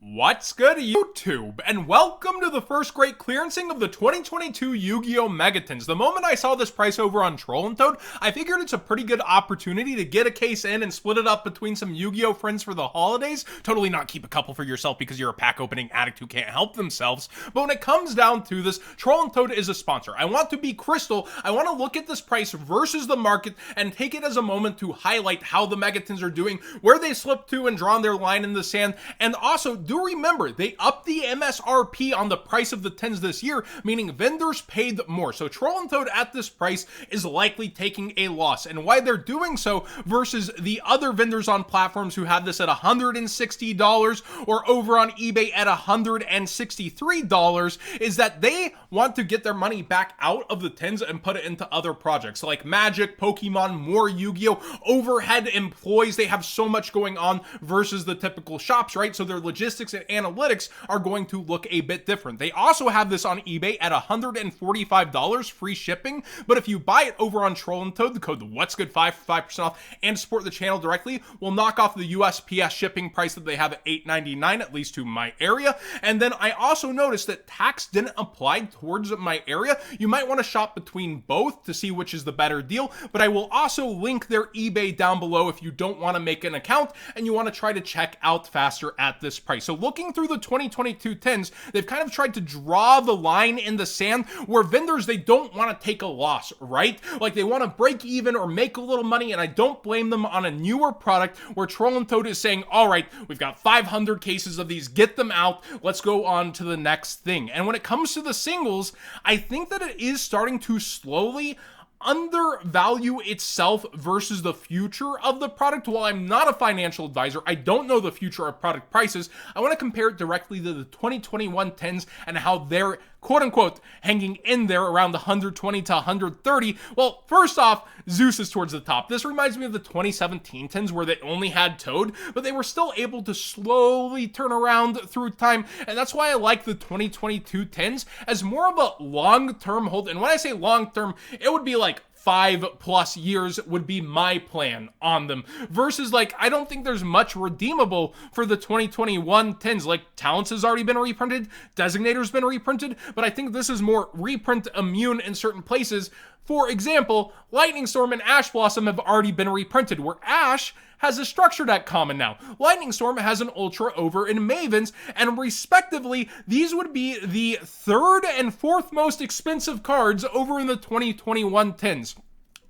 What's good, YouTube? And welcome to the first great clearancing of the 2022 Yu-Gi-Oh! Megatons. The moment I saw this price over on Troll and Toad, I figured it's a pretty good opportunity to get a case in and split it up between some Yu-Gi-Oh! Friends for the holidays. Totally not keep a couple for yourself because you're a pack opening addict who can't help themselves. But when it comes down to this, Troll and Toad is a sponsor. I want to be crystal. I want to look at this price versus the market and take it as a moment to highlight how the Megatons are doing, where they slipped to and drawn their line in the sand, and also do remember, they upped the MSRP on the price of the tens this year, meaning vendors paid more. So Troll and Toad at this price is likely taking a loss. And why they're doing so versus the other vendors on platforms who have this at $160 or over on eBay at $163 is that they want to get their money back out of the tens and put it into other projects like Magic, Pokemon, more Yu-Gi-Oh! Overhead employees. They have so much going on versus the typical shops, right? So their logistics and analytics are going to look a bit different. They also have this on eBay at $145 free shipping, but if you buy it over on Troll and Toad, the code What's Good 5 for 5% off and support the channel directly will knock off the USPS shipping price that they have at $8.99, at least to my area. And then I also noticed that tax didn't apply towards my area. You might want to shop between both to see which is the better deal, but I will also link their eBay down below if you don't want to make an account and you want to try to check out faster at this price. So looking through the 2022 tens, they've kind of tried to draw the line in the sand where vendors, they don't want to take a loss, right? Like they want to break even or make a little money, and I don't blame them on a newer product where Troll and Toad is saying, all right, we've got 500 cases of these, get them out, let's go on to the next thing. And when it comes to the singles, I think that it is starting to slowly undervalue itself versus the future of the product. While I'm not a financial advisor, I don't know the future of product prices. I want to compare it directly to the 2021 tens and how they're quote unquote hanging in there around the 120 to 130. Well, first off, Zeus is towards the top. This reminds me of the 2017 tens where they only had Toad, but they were still able to slowly turn around through time. And that's why I like the 2022 tens as more of a long-term hold. And when I say long-term, it would be like 5+ years would be my plan on them versus like I don't think there's much redeemable for the 2021 tens. Like Talents has already been reprinted, Designator's been reprinted, but I think this is more reprint immune in certain places. For example, Lightning Storm and Ash Blossom have already been reprinted, where Ash has a structure deck common now. Lightning Storm has an Ultra over in Mavens, and respectively, these would be the third and fourth most expensive cards over in the 2021 tens.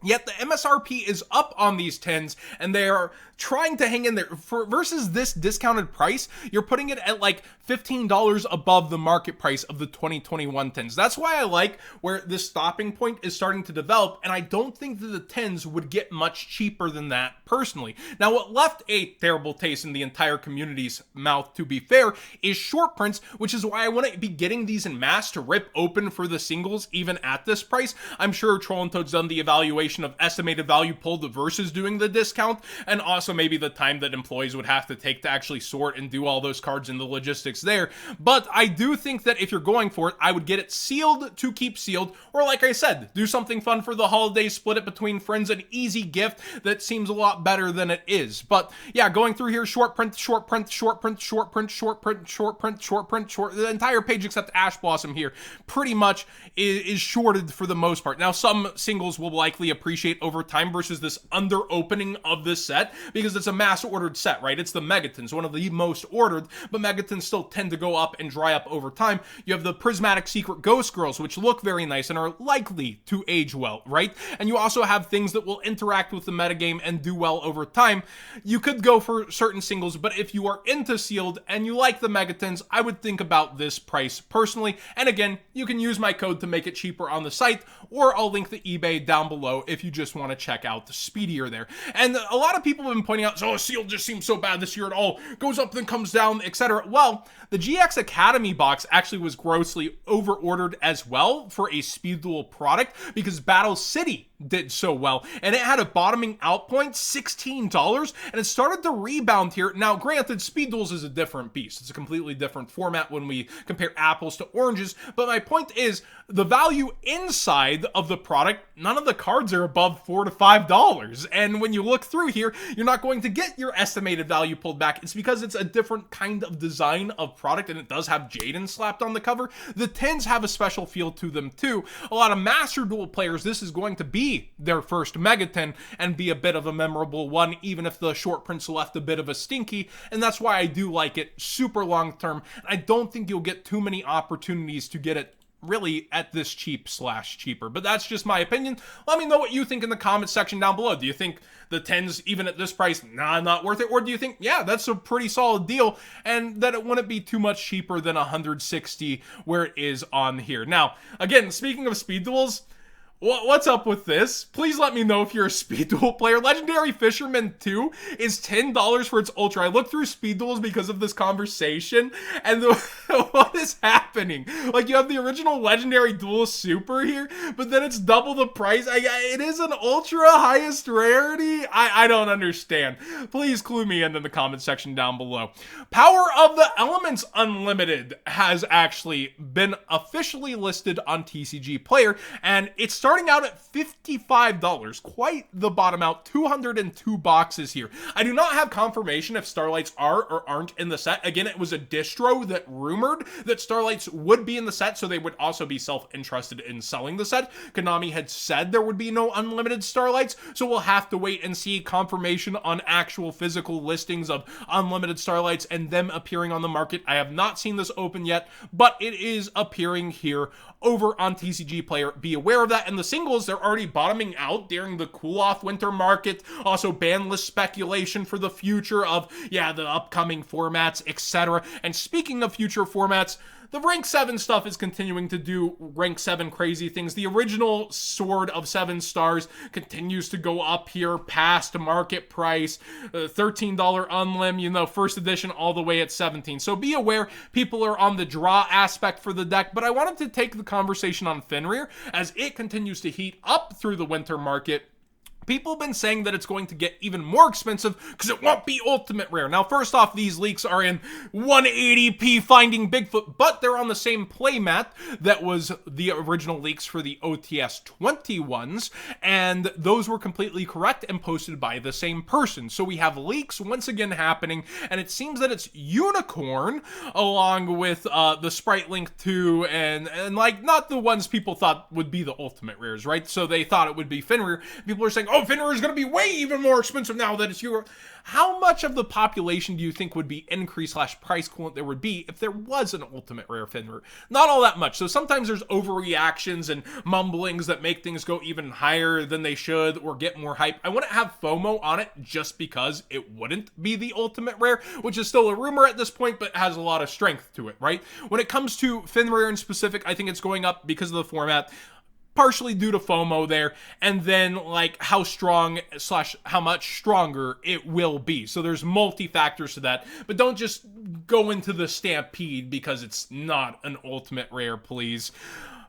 Yet the MSRP is up on these tens, and they are trying to hang in there. For versus this discounted price, you're putting it at like $15 above the market price of the 2021 tens. That's why I like where this stopping point is starting to develop, and I don't think that the tens would get much cheaper than that personally. Now, what left a terrible taste in the entire community's mouth, to be fair, is short prints, which is why I want to be getting these in mass to rip open for the singles even at this price. I'm sure Troll and Toad's done the evaluation of estimated value pulled versus doing the discount, and also maybe the time that employees would have to take to actually sort and do all those cards and the logistics there. But I do think that if you're going for it, I would get it sealed to keep sealed, or like I said, do something fun for the holidays, split it between friends, an easy gift that seems a lot better than it is. But yeah, going through here, short print, short print, short print, short print, short print, short print, short print, short, the entire page except Ash Blossom here pretty much is shorted for the most part. Now, some singles will likely appreciate over time versus this under opening of this set because it's a mass ordered set, right? It's the Megatons, one of the most ordered, but Megatons still tend to go up and dry up over time. You have the Prismatic Secret Ghost Girls, which look very nice and are likely to age well, right? And you also have things that will interact with the metagame and do well over time. You could go for certain singles, but if you are into sealed and you like the Megatons, I would think about this price personally. And again, you can use my code to make it cheaper on the site, or I'll link the eBay down below if you just want to check out the speedier there. And a lot of people have been pointing out, oh, sealed just seems so bad this year. It all goes up then comes down, etc. Well, the GX Academy box actually was grossly over ordered as well for a Speed Duel product because Battle City did so well, and it had a bottoming out point, $16, and it started to rebound here. Now, granted, Speed Duels is a different beast. It's a completely different format when we compare apples to oranges, but my point is, the value inside of the product, none of the cards are above $4 to $5, and when you look through here, you're not going to get your estimated value pulled back. It's because it's a different kind of design of product, and it does have Jaden slapped on the cover. The tins have a special feel to them too. A lot of Master Duel players, this is going to be their first Mega Tin and be a bit of a memorable one, even if the short prints left a bit of a stinky, and that's why I do like it super long term. I don't think you'll get too many opportunities to get it really at this cheaper, but that's just my opinion. Let me know what you think in the comment section down below. Do you think the 10s, even at this price, not worth it? Or do you think, yeah, that's a pretty solid deal, and that it wouldn't be too much cheaper than 160 where it is on here? Now, again, speaking of Speed Duels, what's up with this? Please let me know if you're a Speed Duel player. Legendary Fisherman 2 is $10 for its Ultra. I looked through Speed Duels because of this conversation, and what is happening? Like, you have the original Legendary Duel Super here, but then it's double the price. It is an Ultra highest rarity? I don't understand. Please clue me in the comment section down below. Power of the Elements Unlimited has actually been officially listed on TCG Player, and it's starting out at $55, quite the bottom out, 202 boxes here. I do not have confirmation if Starlights are or aren't in the set. Again, it was a distro that rumored that Starlights would be in the set, so they would also be self-interested in selling the set. Konami had said there would be no unlimited Starlights, so we'll have to wait and see confirmation on actual physical listings of unlimited Starlights and them appearing on the market. I have not seen this open yet, but it is appearing here over on TCG Player. Be aware of that. And the singles, they're already bottoming out during the cool-off winter market. Also, ban list speculation for the future of, yeah, the upcoming formats, etc. And speaking of future formats, the Rank 7 stuff is continuing to do Rank 7 crazy things. The original Sword of 7 Stars continues to go up here past market price. $13 unlim, first edition all the way at 17. So be aware, people are on the draw aspect for the deck, but I wanted to take the conversation on Fenrir as it continues to heat up through the winter market. People have been saying that it's going to get even more expensive because it won't be ultimate rare. Now, first off, these leaks are in 180p Finding Bigfoot, but they're on the same playmat that was the original leaks for the OTS 21s, and those were completely correct and posted by the same person. So we have leaks once again happening, and it seems that it's Unicorn along with the Sprite Link 2 and like not the ones people thought would be the ultimate rares, right? So they thought it would be Fenrir. People are saying, oh, Fenrir is going to be way even more expensive now that it's Euro. How much of the population do you think would be increase/price coolant there would be if there was an ultimate rare Fenrir? Not all that much. So sometimes there's overreactions and mumblings that make things go even higher than they should or get more hype. I wouldn't have FOMO on it just because it wouldn't be the ultimate rare, which is still a rumor at this point, but has a lot of strength to it, right? When it comes to Fenrir in specific, I think it's going up because of the format, partially due to FOMO there, and then like how strong/how much stronger it will be. So there's multi-factors to that, but don't just go into the Stampede because it's not an ultimate rare, please.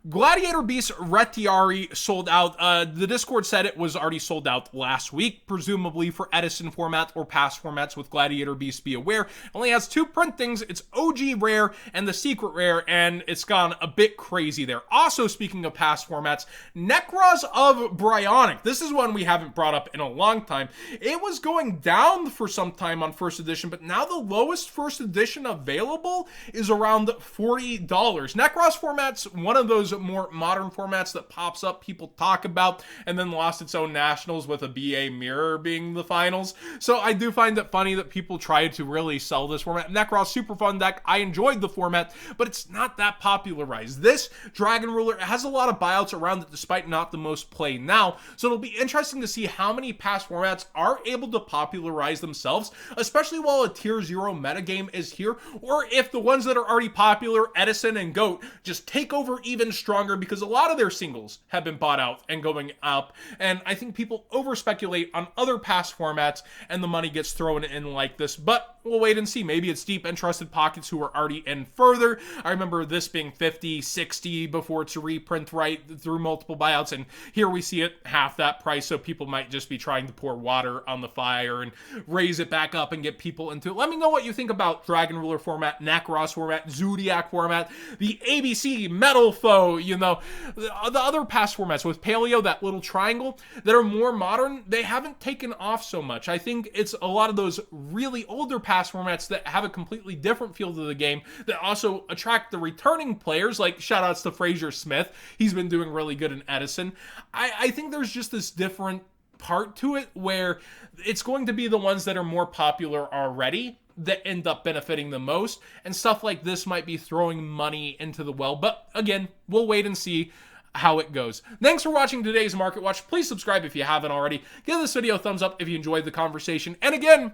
Gladiator Beast Retiari sold out. The Discord said it was already sold out last week, presumably for Edison format or past formats with Gladiator Beast. Be aware, it only has 2 printings. It's OG Rare and the Secret Rare, and it's gone a bit crazy there. Also, speaking of past formats, Necros of Bryonic. This is one we haven't brought up in a long time. It was going down for some time on first edition, but now the lowest first edition available is around $40. Necros format's one of those more modern formats that pops up, people talk about, and then lost its own nationals with a BA Mirror being the finals. So I do find it funny that people try to really sell this format. Necros, super fun deck. I enjoyed the format, but it's not that popularized. This Dragon Ruler has a lot of buyouts around it despite not the most play now. So it'll be interesting to see how many past formats are able to popularize themselves, especially while a tier 0 metagame is here, or if the ones that are already popular, Edison and GOAT, just take over even stronger because a lot of their singles have been bought out and going up, and I think people over speculate on other past formats and the money gets thrown in like this. But we'll wait and see. Maybe it's deep and trusted pockets who are already in further. I remember this being 50, 60 before it's a reprint right through multiple buyouts, and here we see it half that price, so people might just be trying to pour water on the fire and raise it back up and get people into it. Let me know what you think about Dragon Ruler format, Nakaros format, Zodiac format, the ABC Metal Foe, you know, the other past formats with Paleo, that little triangle, that are more modern. They haven't taken off so much. I think it's a lot of those really older past formats that have a completely different feel to the game that also attract the returning players, like shoutouts to Fraser Smith. He's been doing really good in Edison. I think there's just this different part to it where it's going to be the ones that are more popular already that end up benefiting the most, and stuff like this might be throwing money into the well. But again, we'll wait and see how it goes. Thanks for watching today's Market Watch. Please subscribe if you haven't already. Give this video a thumbs up if you enjoyed the conversation. And again,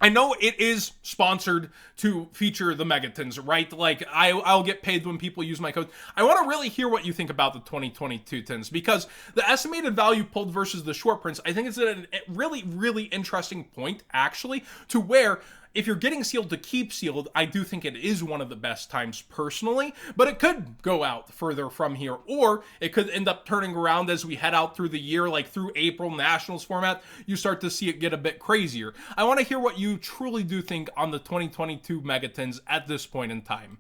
I know it is sponsored to feature the Megatons, right? Like, I'll get paid when people use my code. I want to really hear what you think about the 2022 tins, because the estimated value pulled versus the short prints, I think it's a really, really interesting point, actually, to where if you're getting sealed to keep sealed, I do think it is one of the best times personally, but it could go out further from here, or it could end up turning around as we head out through the year, like through April Nationals format, you start to see it get a bit crazier. I want to hear what you truly do think on the 2022 Megatons at this point in time.